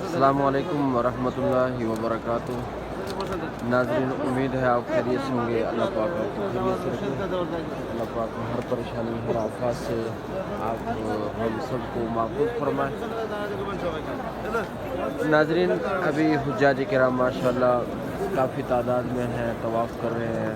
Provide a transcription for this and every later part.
السلام علیکم ورحمۃ اللہ وبرکاتہ۔ ناظرین، امید ہے آپ خیریت سے ہوں گے۔ اللہ پاک آپ کو خیریت سے رکھے۔ اللہ پاک ہر پریشانی ہر آفات سے آپ ہم سب کو محفوظ فرمائے۔ ناظرین، ابھی حجاج کرام ماشاءاللہ کافی تعداد میں ہیں، طواف کر رہے ہیں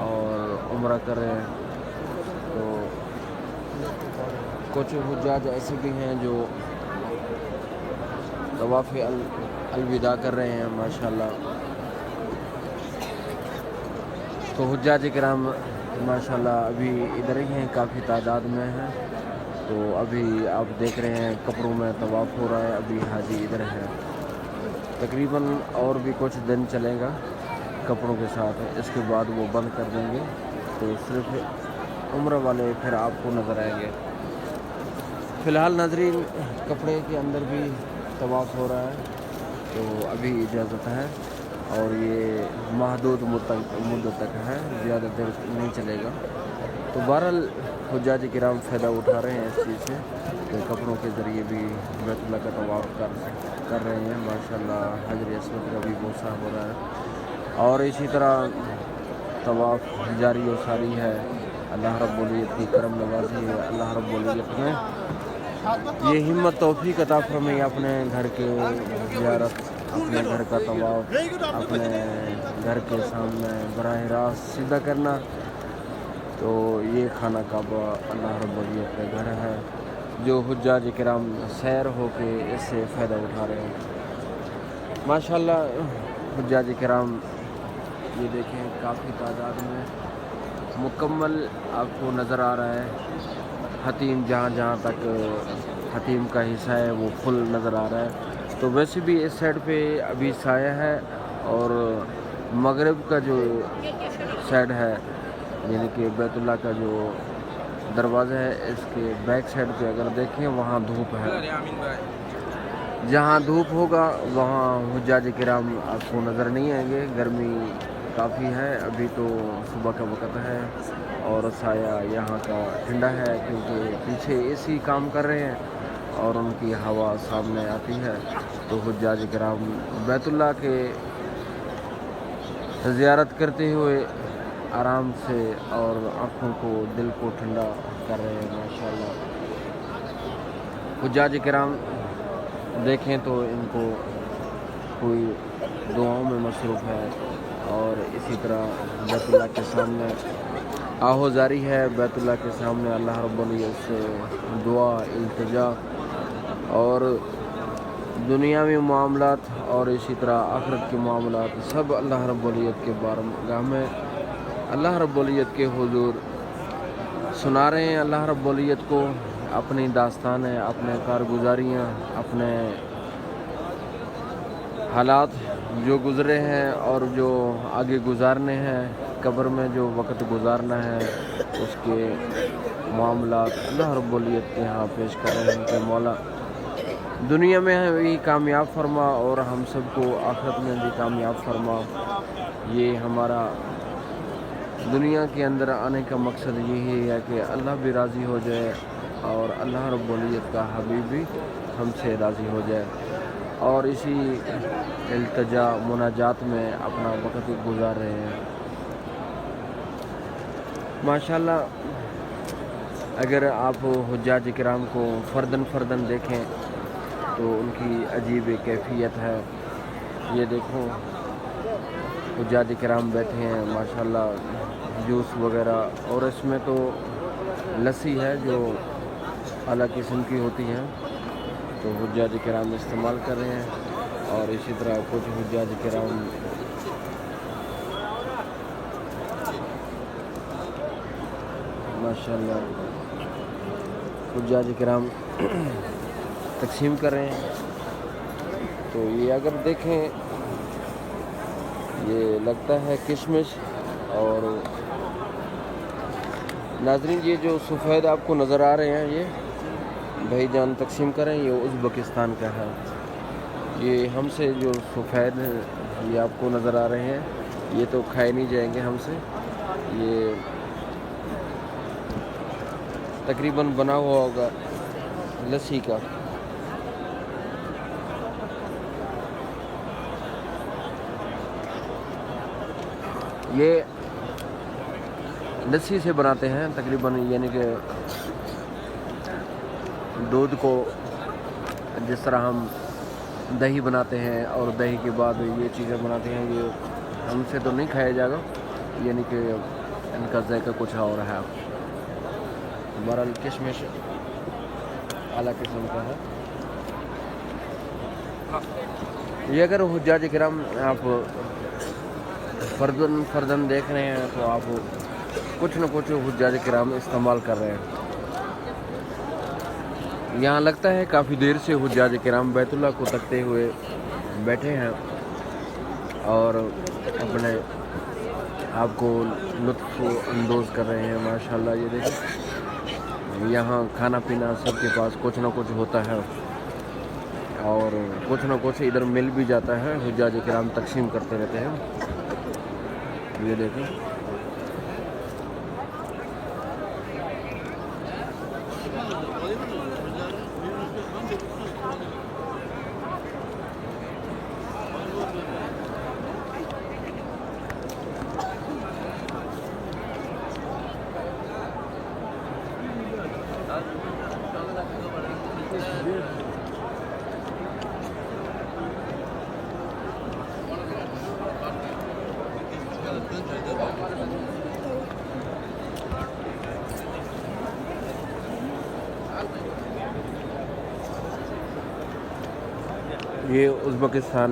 اور عمرہ کر رہے ہیں۔ تو کچھ حجاج ایسے بھی ہیں جو طواف الوداع کر رہے ہیں ماشاءاللہ۔ تو حجاج کرام ماشاءاللہ ابھی ادھر ہی ہیں، کافی تعداد میں ہیں۔ تو ابھی آپ دیکھ رہے ہیں کپڑوں میں طواف ہو رہا ہے، ابھی حاجی ادھر ہے۔ تقریباً اور بھی کچھ دن چلے گا کپڑوں کے ساتھ، اس کے بعد وہ بند کر دیں گے، تو صرف عمرہ والے پھر آپ کو نظر آئیں گے۔ فی الحال ناظرین کپڑے کے اندر بھی طواف ہو رہا ہے، تو ابھی اجازت ہے اور یہ محدود مدت تک ہے، زیادہ دیر نہیں چلے گا۔ تو بہرحال حجاج کرام فائدہ اٹھا رہے ہیں اس چیز سے کہ کپڑوں کے ذریعے بھی بیت اللہ کا طواف کر رہے ہیں ماشاءاللہ۔ حجر اسود کا بھی بوسہ ہو رہا ہے اور اسی طرح طواف جاری و ساری ہے۔ اللہ رب العزت کی کرم نوازی ہے، اللہ رب العزت نے یہ ہمت توفیق عطا فرمائی اپنے گھر کے زیارت، اپنے گھر کا طواف، اپنے گھر کے سامنے براہ راست سیدھا کرنا۔ تو یہ خانہ کعبہ اللہ رب العزت کا گھر ہے، جو حجاج کرام سیر ہو کے اس سے فائدہ اٹھا رہے ہیں ماشاءاللہ۔ حجاج کرام یہ دیکھیں کافی تعداد میں مکمل آپ کو نظر آ رہا ہے۔ حتیم جہاں تک حتیم کا حصہ ہے وہ فل نظر آ رہا ہے۔ تو ویسے بھی اس سائڈ پہ ابھی سایہ ہے، اور مغرب کا جو سائڈ ہے یعنی کہ بیت اللہ کا جو دروازہ ہے، اس کے بیک سائڈ پہ اگر دیکھیں وہاں دھوپ ہے۔ جہاں دھوپ ہوگا وہاں حجاج کرام آپ کو نظر نہیں آئیں گے۔ گرمی کافی ہے، ابھی تو صبح کا وقت ہے اور سایہ یہاں کا ٹھنڈا ہے کیونکہ پیچھے اے سی کام کر رہے ہیں اور ان کی ہوا سامنے آتی ہے۔ تو حجاج کرام بیت اللہ کے زیارت کرتے ہوئے آرام سے اور آنکھوں کو دل کو ٹھنڈا کر رہے ہیں ماشاءاللہ۔ حجاج کرام دیکھیں تو ان کو کوئی دعاؤں میں مصروف ہے اور اسی طرح بیت اللہ کے سامنے آہوزاری ہے، بیت اللہ کے سامنے اللہ رب العزت سے دعا التجا اور دنیاوی معاملات اور اسی طرح آخرت کے معاملات سب اللہ رب العزت کے بارگاہ میں اللہ رب العزت کے حضور سنا رہے ہیں۔ اللہ رب العزت کو اپنی داستانیں، اپنے کارگزاریاں، اپنے حالات جو گزرے ہیں اور جو آگے گزارنے ہیں، قبر میں جو وقت گزارنا ہے، اس کے معاملات اللہ رب العزت کے ہاں پیش کر رہے ہیں کہ مولا دنیا میں بھی کامیاب فرما اور ہم سب کو آخرت میں بھی کامیاب فرما۔ یہ ہمارا دنیا کے اندر آنے کا مقصد یہی ہے کہ اللہ بھی راضی ہو جائے اور اللہ رب العزت کا حبیب بھی ہم سے راضی ہو جائے، اور اسی التجا مناجات میں اپنا وقت گزار رہے ہیں ماشاءاللہ۔ اگر آپ حجاج کرام کو فرداً دیکھیں تو ان کی عجیب کیفیت ہے۔ یہ دیکھو حجاج کرام بیٹھے ہیں ماشاءاللہ، جوس وغیرہ، اور اس میں تو لسی ہے جو اعلیٰ قسم کی ہوتی ہے، تو حجاج کرام استعمال کر رہے ہیں۔ اور اسی طرح کچھ حجاج کرام ماشاءاللہ حجاج کرام تقسیم کر رہے ہیں۔ تو یہ اگر دیکھیں یہ لگتا ہے کشمش، اور ناظرین یہ جو سفید آپ کو نظر آ رہے ہیں یہ بھائی جان تقسیم کریں، یہ ازبکستان کا ہے۔ یہ ہم سے جو سفید یہ آپ کو نظر آ رہے ہیں یہ تو کھائے نہیں جائیں گے ہم سے، یہ تقریباً بنا ہوا ہوگا لسی کا۔ یہ لسی سے بناتے ہیں تقریباً، یعنی کہ دودھ کو جس طرح ہم دہی بناتے ہیں اور دہی کے بعد یہ چیزیں بناتے ہیں، یہ ہم سے تو نہیں کھایا جائے گا، یعنی کہ ان کا ذائقہ کچھ اور ہے۔ بہرحال کشمش اعلیٰ قسم کا ہے۔ یہ اگر حجاج کرام آپ فردن دیکھ رہے ہیں تو آپ کچھ نہ کچھ حجاج کرام استعمال کر رہے ہیں۔ یہاں لگتا ہے کافی دیر سے حجاج کرام بیت اللہ کو تکتے ہوئے بیٹھے ہیں اور اپنے آپ کو لطف اندوز کر رہے ہیں۔ ماشاءاللہ یہ دیکھیں، یہاں کھانا پینا سب کے پاس کچھ نہ کچھ ہوتا ہے اور کچھ نہ کچھ ادھر مل بھی جاتا ہے، حجاج کرام تقسیم کرتے رہتے ہیں۔ یہ دیکھیں، یہ ازبکستان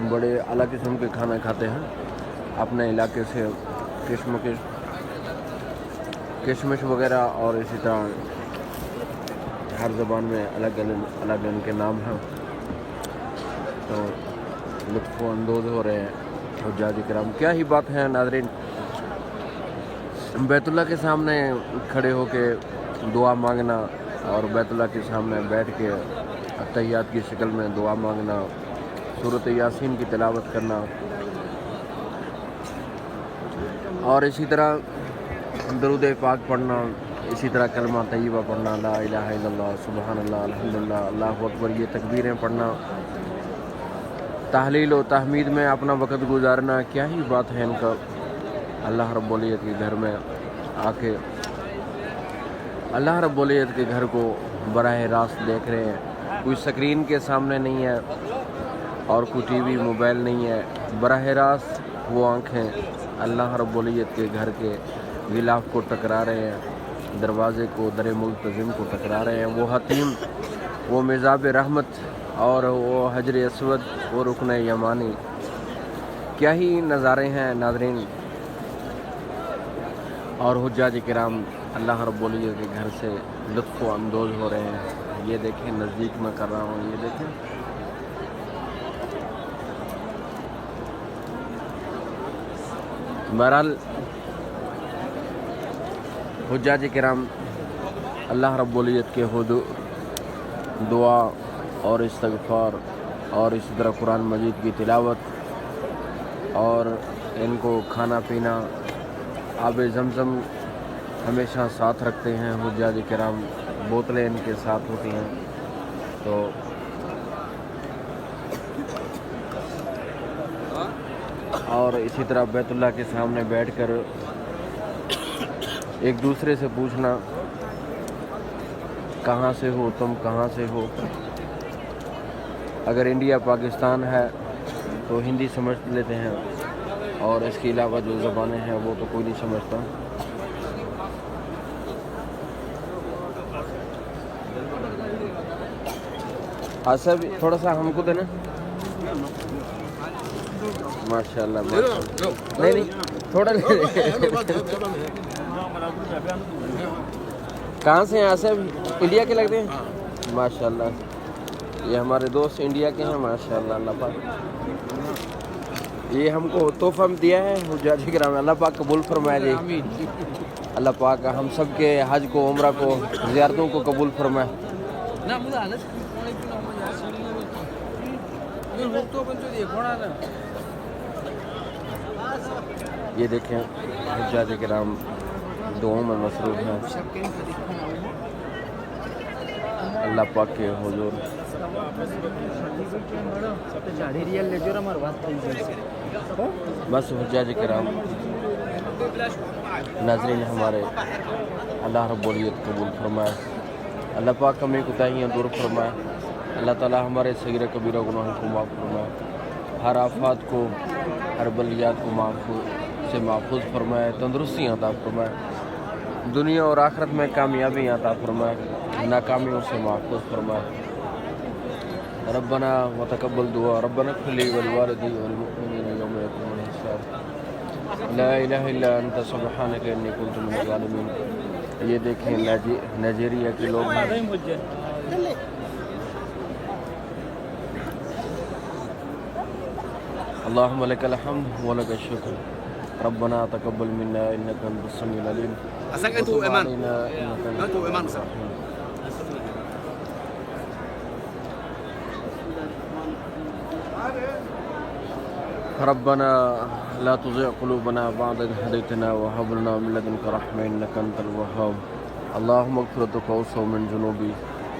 بڑے اعلیٰ قسم کے کھانا کھاتے ہیں، اپنے علاقے سے کشمش وغیرہ، اور اسی طرح ہر زبان میں الگ الگ ان کے نام ہیں، تو لطف اندوز ہو رہے ہیں حجاج کرام۔ کیا ہی بات ہے ناظرین، بیت اللہ کے سامنے کھڑے ہو کے دعا مانگنا اور بیت اللہ کے سامنے بیٹھ کے تحیات کی شکل میں دعا مانگنا، سورۃ یاسین کی تلاوت کرنا، اور اسی طرح درود پاک پڑھنا، اسی طرح کلمہ طیبہ پڑھنا، لا الہ الا اللہ، سبحان اللہ، الحمدللہ، اللہ اکبر، یہ تکبیریں پڑھنا، تحلیل و تحمید میں اپنا وقت گزارنا، کیا ہی بات ہے ان کا۔ اللہ رب العزت کے گھر میں آ کے اللہ رب العزت کے گھر کو براہ راست دیکھ رہے ہیں، کوئی سکرین کے سامنے نہیں ہے اور کوئی ٹی وی موبائل نہیں ہے، براہ راست وہ آنکھیں اللہ رب العزت کے گھر کے غلاف کو ٹکرا رہے ہیں، دروازے کو، در ملتزم کو ٹکرا رہے ہیں، وہ حتیم، وہ مزاب رحمت اور وہ حجر اسود، وہ رکن یمانی، کیا ہی نظارے ہیں ناظرین۔ اور حجاج کرام اللہ رب العزت کے گھر سے لطف و اندوز ہو رہے ہیں۔ یہ دیکھیں، نزدیک میں کر رہا ہوں، یہ دیکھیں، بہرحال حجاج کرام اللہ رب العزت کے حضور دعا اور استغفار اور اسی طرح قرآن مجید کی تلاوت، اور ان کو کھانا پینا، آب زمزم ہمیشہ ساتھ رکھتے ہیں حجاج کرام، بوتلیں ان کے ساتھ ہوتی ہیں، تو اور اسی طرح بیت اللہ کے سامنے بیٹھ کر ایک دوسرے سے پوچھنا، کہاں سے ہو تم، کہاں سے ہو۔ اگر انڈیا پاکستان ہے تو ہندی سمجھ لیتے ہیں، اور اس کے علاوہ جو زبانیں ہیں وہ تو کوئی نہیں سمجھتا۔ آصف تھوڑا سا ہم کو دینا، ماشاءاللہ، نہیں تھوڑا کہاں سے ہیں آصف؟ انڈیا کے لگتے ہیں، ماشاءاللہ، یہ ہمارے دوست انڈیا کے ہیں، ماشاءاللہ، اللہ پاک یہ ہم کو تحفہ دیا ہے حجاج کرام، اللہ پاک قبول فرمائے جی، اللہ پاک ہم سب کے حج کو، عمرہ کو، زیارتوں کو قبول فرمائے۔ یہ دیکھیں حجاج کرام دعاؤں میں مصروف ہیں۔ اللہ پاک کے حضور بس حجاج کرام ناظرین ہمارے اللہ رب العزت قبول فرمائے، اللہ پاک ہمیں کوتاہیاں دور فرمائے، اللہ تعالی ہمارے صغیر کبیرہ گناہوں کو معاف فرمائے، ہر آفات کو، ہر بلیات کو سے محفوظ فرمائے، تندرستیاں عطا فرمائے، دنیا اور آخرت میں کامیابیاں عطا فرمائے، ناکامیوں سے محفوظ فرمائے۔ ربنا وتقبل دعا، ربنا اغفر لي ولوالدي والمؤمنين يوم يقوم الحساب، لا الہ الا انت سبحانک انی کنت من الظالمین۔ یہ دیکھیں نائجیریا کے لوگ ہیں، اللہم لک الحمد ولک الشکر، ربنا تقبل منا انک انت السمیع العلیم وتب علینا انک انت التواب الرحیم۔ ربنا لا تزغ قلوبنا بعد إذ هديتنا وهب لنا من لدنك رحمة إنك أنت الوهاب، اللهم مغفرتك أوسع من ذنوبي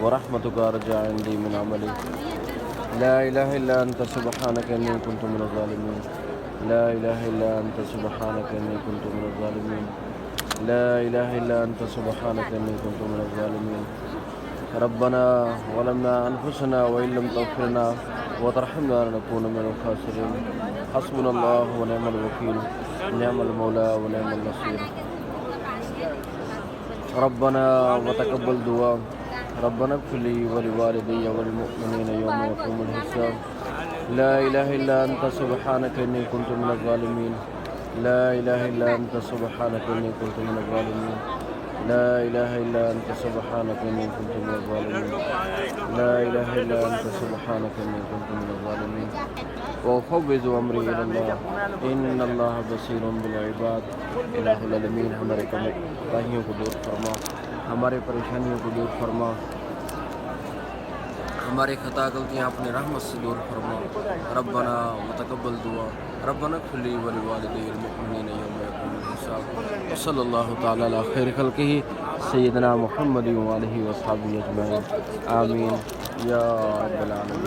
ورحمتك أرجى عندي من عملي، لا إله إلا أنت سبحانك إني كنت من الظالمين، لا إله إلا أنت سبحانك إني كنت من الظالمين، لا إله إلا أنت سبحانك إني كنت من الظالمين، ربنا ظلمنا أنفسنا وإن لم تغفر لنا وترحمنا لنكون من الخاسرين، حسبنا الله ونعم الوكيل، نعم المولى ونعم النصير۔ ربنا وتقبل دعا، ربنا اغفر لي ولوالدي والمؤمنين يوم يقوم الحساب، لا إله إلا أنت سبحانك إني كنت من الظالمين، لا إله إلا أنت سبحانك إني كنت من الظالمين، لا إله إلا أنت سبحانك إني كنت من الظالمين، لا إله إلا أنت سبحانك إني كنت من الظالمين، وأفوض أمري إلى الله إن الله بصير بالعباد۔ الہ العالمین ہمارے کوتاہیوں کو دور فرما، ہمارے پریشانیوں کو دور فرما، ہمارے خطا غلطیاں اپنے رحمت سے دور فرما، ربنا وتقبل دعا، ربنا اغفر لي ولوالدي والمؤمنين يوم يقوم الحساب، وصلی اللہ تعالی علی خیر خلقہ سیدنا محمد وآلہ وصحبہ اجمعین، آمین یا رب العالمین۔